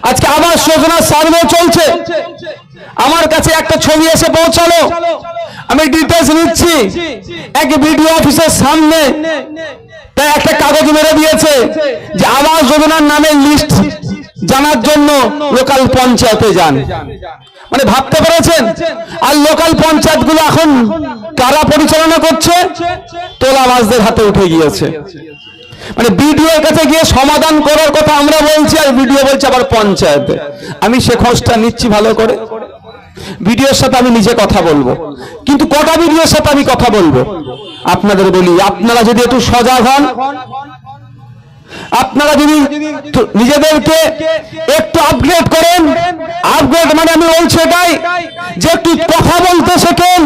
আজকে আবাস যোজনার সার্ভে চলছে, আমার কাছে একটা ছবি এসে পৌঁছালো, আমি ডিটেলস নিচ্ছি। এক বিডিও অফিসের সামনে তাই একটা কাগজ মেরে দিয়েছে যে আবাস যোজনার নামের লিস্ট জানার জন্য লোকাল পঞ্চায়েতে যান। মানে ভাবতে পেরেছেন? আর লোকাল পঞ্চায়েত গুলো এখন কারা পরিচালনা করছে? তোলাবাজদের হাতে উঠে গিয়েছে। মানে বিডিও এর কাছে গিয়ে সমাধান করার কথা আমরা বলছি, আর বিডিও বলছে আবার পঞ্চায়েতে। আমি সে খোঁজটা নিচ্ছি ভালো করে। ভিডিওর সাথে আমি নিজে কথা বলবো, কিন্তু কটা ভিডিওর সাথে আমি কথা বলবো আপনাদের বলি, আপনারা যদি একটু সজাগ হন, আপনারা যদি নিজেদেরকে একটু আপগ্রেড করেন, আপগ্রেড মানে আমি বলছি এটাই যে একটু কথা বলতে শেখেন।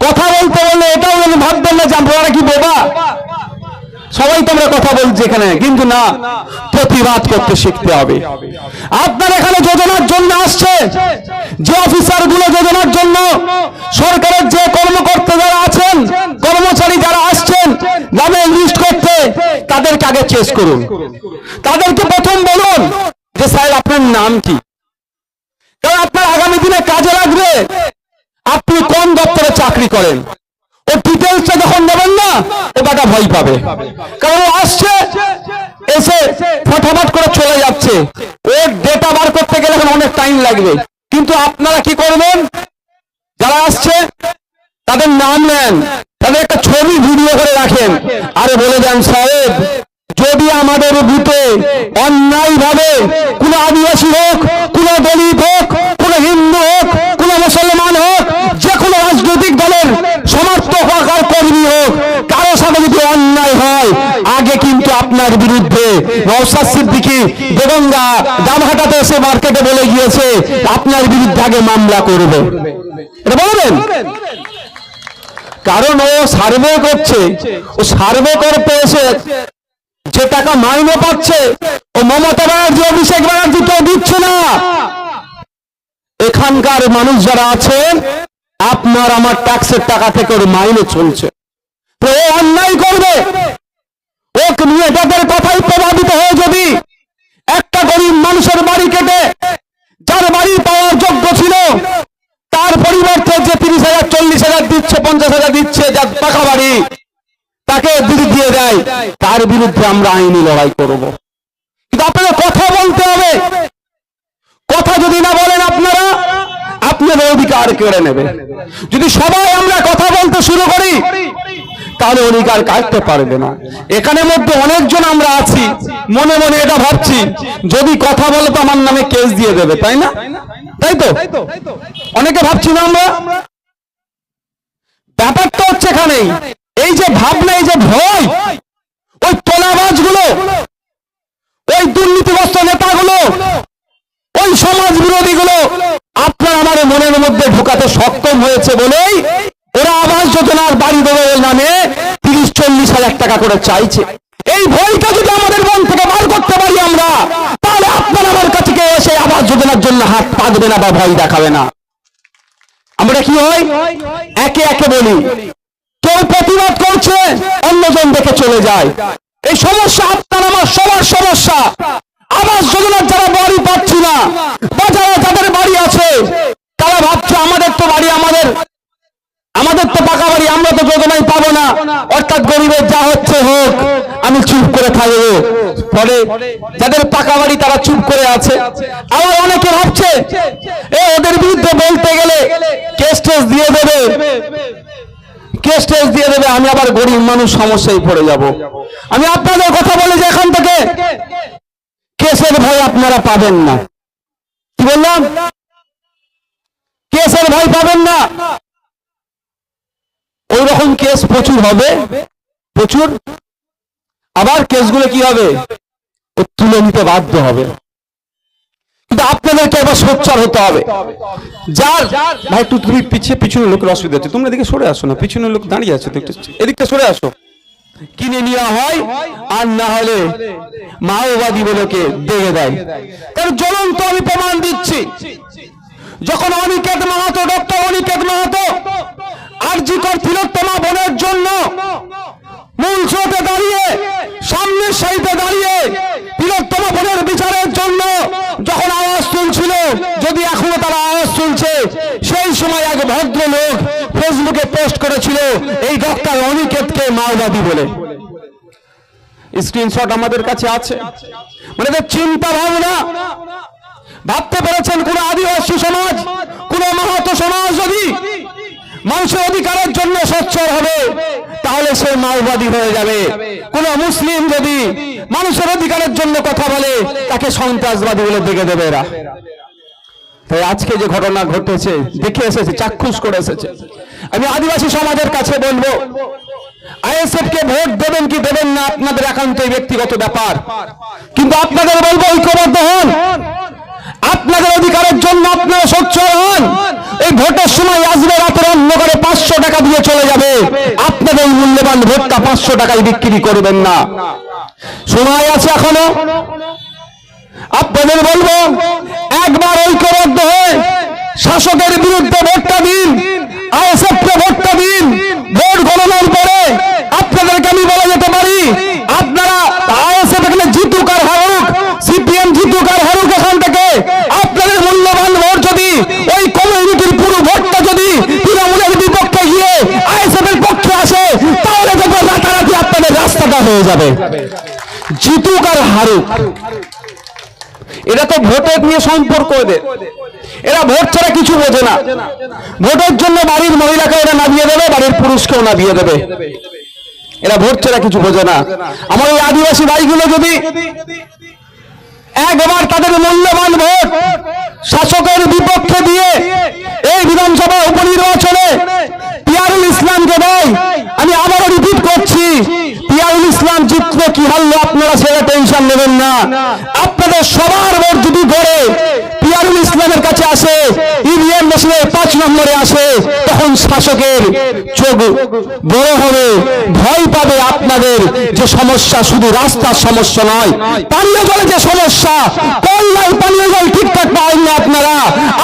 কথা বলতে বললে এটাও ভাববেন না যে আমরা কি বোবা, সবাই তো আমরা কথা বলছি এখানে, কিন্তু না, প্রতিবাদ করতে শিখতে হবে। আপনার এখানে যোজনার জন্য আসছে, যে অফিসার গুলো যোজনার জন্য, সরকারের যে কর্মকর্তা যারা আছেন, কর্মচারী যারা আসছেন নামের লিস্ট করতে, তাদেরকে আগে চেস করুন। তাদেরকে প্রথম বলুন যে স্যার আপনার নাম কি, কারণ আপনার আগামী দিনে কাজে লাগবে। আপনি কোন দপ্তরে চাকরি করেন, ও ডিটেলসটা যখন নেবেন না, ও টাকা ভয় পাবে, কারণ ও আসছে, এসে ফটাফট করে চলে যাচ্ছে। ওর ডেটা বার করতে গেলে এখন অনেক টাইম লাগবে। কিন্তু আপনারা কি করবেন, যারা আসছে তাদের নাম নেন, তাদের একটা ছবি ভিডিও করে রাখেন, আরে বলে দেন সাহেব, যদি আমাদের বুথে অন্যায় ভাবে কোন আদিবাসী হোক, কোন দলিত হোক, কোন হিন্দু হোক, কোন মুসলমান হোক, যে কোনো রাজনৈতিক দলের সমর্থক হোক আর কর্মী হোক, কারো সাথে যদি অন্যায় হয়, আগে কিন্তু আপনার বিরুদ্ধে নওশাদ সিদ্দিকী দেগঙ্গা দামহাটাতে এসে মার্কেটে বলে গিয়েছে আপনার বিরুদ্ধে আগে মামলা করবে। এটা বলবেন, কারণ ও সার্ভে করছে, ও সার্ভে করতে এসে যে টাকা মাইনে পাচ্ছে, ও মমতা ব্যানার্জি, অভিষেক ব্যানার্জি কেউ দিচ্ছে না। এখানকার মানুষ যারা আছেন, আপনার আমার ট্যাক্সের টাকা থেকে ওর মাইনে চলছে, তো ও অন্যায় করবে। ওকে নিয়ে যাদের কথাই প্রভাবিত হয়ে যদি একটা গরিব মানুষের বাড়ি কেটে, যার বাড়ি পাওয়ার যোগ্য ছিল, তার পরিবর্তে যে 30,000, 40,000 দিচ্ছে, 50,000 দিচ্ছে, যার পাকা বাড়ি, তাকে যদি দিয়ে দেয়, তার বিরুদ্ধে আমরা আইনি লড়াই করব। কিন্তু আপনাদের কথা বলতে হবে। কথা যদি না বলেন আপনারা, আপনাদের অধিকার কেড়ে নেবে। যদি সবাই আমরা কথা বলতে শুরু করি, তাহলে অধিকার কাটতে পারবে না। এখানে মধ্যে অনেকজন আমরা আছি, মনে মনে এটা ভাবছি, যদি কথা বলে তো আমার নামে কেস দিয়ে দেবে, তাই না? তাই তো অনেকে ভাবছি না আমরা। ব্যাপারটা হচ্ছে এখানেই, এই যে ভাবনা, এই যে ভয়, ওই তোলাবাজগুলো, ওই দুর্নীতিগ্রস্ত নেতাগুলো, ওই সমাজ বিরোধীগুলো আপনার আমার মনের মধ্যে ঢোকাতে সক্ষম হয়েছে বলেই ওরা আবাস যোজনার বাড়ি দেবে নামে 30-40,000 টাকা করে চাইছে। এই ভয়টা যদি আমাদের মন থেকে বার করতে পারি আমরা, তাহলে আপনার আমার কাছে এসে আবাস যোজনার জন্য হাত পাতবে না বা ভয় দেখাবে না। আমরা কি হয়, একে একে বলি, কেউ প্রতিবাদ করছে, অন্যজন দেখে চলে যায়। এই সমস্যা আপনার আমার সবার সমস্যা। আবাস যোজনার যারা বাড়ি পাচ্ছি না, বা যাদের বাড়ি আছে, তারা ভাবছে আমাদের তো বাড়ি, আমাদের তো পাকা বাড়ি, আমরা তো যোজনায় পাবো না, অর্থাৎ গরিবের যা হচ্ছে হোক, আমি চুপ করে থাকবো। ফলে যাদের পাকা বাড়ি তারা চুপ করে আছে। আবার অনেকে ভাবছে ওদের বিরুদ্ধে বলতে গেলে কেস টেস দিয়ে দেবে, কেস টেস দিয়ে দেবে, আমি আবার গরিব মানুষ সমস্যায় পড়ে যাব। আমি আপনাদের কথা বলি যে এখান থেকে কেসের ভয় আপনারা পাবেন না। কি বললাম? কেসের ভয় পাবেন না। ওই রকম কেস প্রচুর হবে, প্রচুর। আবার কেসগুলো কি হবে, ও তুলে নিতে বাধ্য হবে। কিন্তু আপনাদেরকে এবার সোচ্চার হতে হবে। যার ভাই একটু তুমি পিছনের লোকের অসুবিধা হচ্ছে, তোমরা এদিকে সরে আসো না, পিছনের লোক দাঁড়িয়ে আছে তো, একটু এদিকটা সরে আসো। কিনে নেওয়া হয়, আর না হলে মাওবাদী বলেকে দেখে দেয়। তার জ্বলন্ত আমি প্রমাণ দিচ্ছি। যখন অনিকেত মাহাতো, ডক্টর অনিকেত মাহাতো আরজিকর তিলোত্তমা বোনের জন্য মূল স্রোতে দাঁড়িয়ে, সামনের সারিতে দাঁড়িয়ে তিলোত্তমা বোনের বিচারের জন্য হয়েছে সেই সময় এক ভদ্রলোক ফেসবুকে পোস্ট করেছিল এই ডক্টর অনিকেতকে মাওবাদী বলে। স্ক্রিনশট আমাদের কাছে আছে। মানে চিন্তা ভাবনা, ভাবতে পেরেছেন কোন আদিবাসী সমাজ, কোন মাহাতো সমাজ যদি মানুষের অধিকারের জন্য সোচ্চার হবে তাহলে সে মাওবাদী হয়ে যাবে। কোন মুসলিম যদি মানুষের অধিকারের জন্য কথা বলে তাকে সন্ত্রাসবাদী বলে দেখে দেবে এরা। তাই আজকে যে ঘটনা ঘটেছে দেখে এসেছে, চাক্ষুষ করে এসেছে। আমি আদিবাসী সমাজের কাছে বলবো, আইএসএফ কে ভোট দেবেন কি দেবেন না আপনাদের একান্তই ব্যক্তিগত ব্যাপার, কিন্তু আপনাদের বলবো ঐক্যবদ্ধ হন, আপনাদের অধিকারের জন্য আপনারা সোচ্চার হন। এই ভোটের সময় আসবে রাতের অন্ধকারে 500 টাকা দিয়ে চলে যাবে, আপনাদের মূল্যবান ভোটটা 500 টাকায় বিক্রি করবেন না। সময় আছে এখনো। আপনাদের বলবো একবার ঐক্যবদ্ধ হয়ে শাসকের বিরুদ্ধে ভোটটা দিন, আইএসএফ কে ভোটটা দিন। ভোট গণনার পরে আপনাদেরকে আমি বলে যেতে পারি, আপনারা আইএসএফ এখানে জিতুক আর হারুক, সিপিএম জিতুক আর হারুক, এখান থেকে আপনাদের মূল্যবান ভোট যদি ওই কমিউনিটির পুরো ভোটটা যদি তৃণমূলের বিপক্ষে গিয়ে আইএসএফ এর পক্ষে আসে তাহলে দেখবেন রাতারাতি আপনাদের রাস্তাটা হয়ে যাবে। জিতুক আর হারুক, এরা তো ভোটের নিয়ে সম্পর্ক এদের, এরা ভোট ছাড়া কিছু বোঝে না। ভোটের জন্য বাড়ির মহিলাকে এরা নামিয়ে দেবে, বাড়ির পুরুষকেও নামিয়ে দেবে। এরা ভোট ছাড়া কিছু বোঝে না। আমার এই আদিবাসী ভাইগুলো যদি একবার তাদের মূল্যবান ভোট শাসকের বিপক্ষে দিয়ে এই বিধানসভা উপনির্বাচনে পিয়ারুল ইসলামকে দেয়, আমি আবারও রিপিট করছি, পিয়ারুল ইসলাম জিতলো কি হারলো আপনারা সেটা টেনশন নেবেন না। আপনাদের সবার ভোট যদি গড়ে পিয়ারুল ইসলামের কাছে আসে, ইভিএম মেশিনের 5 নম্বরে আসে, তখন শাসকের চোখ বড় হবে, ভয় পাবে। আপনাদের যে সমস্যা শুধু রাস্তার সমস্যা নয়, পানীয় জলে যে সমস্যা, কল্যাণ পানীয় জল ঠিকঠাক পাবেন না আপনারা।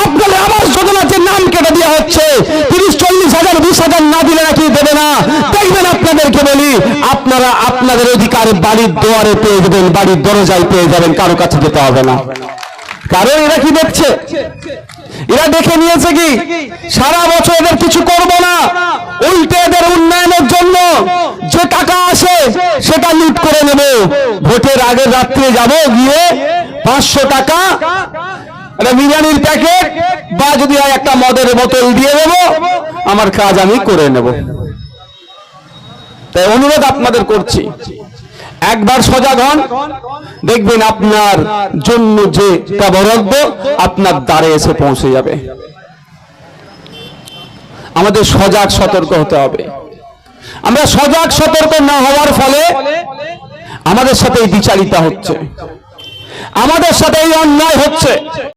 আপনাদের আবাস যোজনার যে নাম কেটে দেওয়া হচ্ছে, 30-40 হাজার 20 হাজার না দিলে নাকি দেবে না। দেখবেন আপনাদেরকে বলি, আপনারা আপনাদের অধিকার বাড়ির দুয়ারে পেয়ে যাবেন, বাড়ির দরজায় পেয়ে যাবেন, কারো কাছে যেতে হবে না। কারণ এরা কি দেখছে, এরা দেখে নিয়েছে কি সারা বছর এদের কিছু করব না, উল্টে এদের উন্নয়নের জন্য যে টাকা আসে সেটা লুট করে নেব। ভোটের আগের রাত্রে যাব, গিয়ে 500 টাকা একটা বিরিয়ানির প্যাকেট বা যদি একটা মদের বোতল দিয়ে দেবো, আমার কাজ আমি করে নেব। তাই অনুরোধ আপনাদের করছি, একবার সজাগ হন, দেখবেন আপনার জন্য যে বরাদ্দ আপনার দ্বারে এসে পৌঁছে যাবে। আমাদের সজাগ সতর্ক হতে হবে। আমরা সজাগ সতর্ক না হওয়ার ফলে আমাদের সাথে এই বিচারিতা হচ্ছে, আমাদের সাথে এই অন্যায় হচ্ছে।